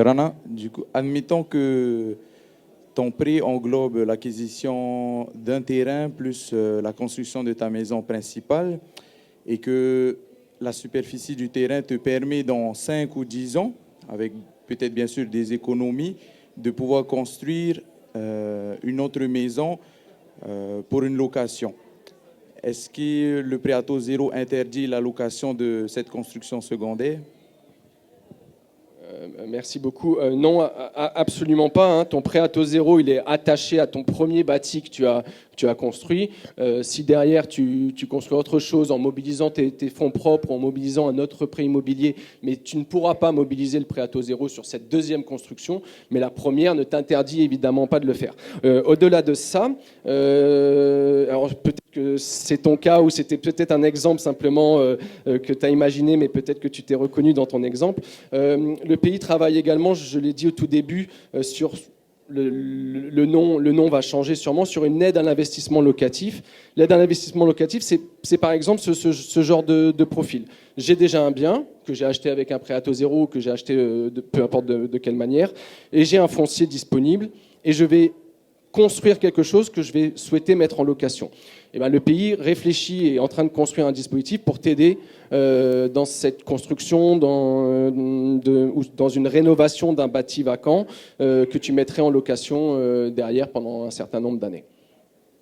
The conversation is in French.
Rana, du coup, admettons que ton prêt englobe l'acquisition d'un terrain plus la construction de ta maison principale et que la superficie du terrain te permet dans 5 ou 10 ans, avec peut-être bien sûr des économies, de pouvoir construire une autre maison pour une location. Est-ce que le prêt à taux zéro interdit la location de cette construction secondaire? Merci beaucoup. Non, absolument pas, hein. Ton prêt à taux zéro, il est attaché à ton premier bâti que tu as construit. Si derrière tu construis autre chose en mobilisant tes fonds propres, en mobilisant un autre prêt immobilier, mais tu ne pourras pas mobiliser le prêt à taux zéro sur cette deuxième construction, mais la première ne t'interdit évidemment pas de le faire. Au-delà de ça, alors peut-être que c'est ton cas ou c'était peut-être un exemple simplement que tu as imaginé, mais peut-être que tu t'es reconnu dans ton exemple. Le pays travaille également, je l'ai dit au tout début, sur le nom va changer sûrement, sur une aide à l'investissement locatif. L'aide à l'investissement locatif, c'est par exemple ce genre de profil. J'ai déjà un bien que j'ai acheté avec un prêt à taux zéro, que j'ai acheté peu importe de quelle manière, et j'ai un foncier disponible, et je vais construire quelque chose que je vais souhaiter mettre en location. Et bien, le pays réfléchit et est en train de construire un dispositif pour t'aider dans cette construction, dans une rénovation d'un bâti vacant que tu mettrais en location derrière pendant un certain nombre d'années.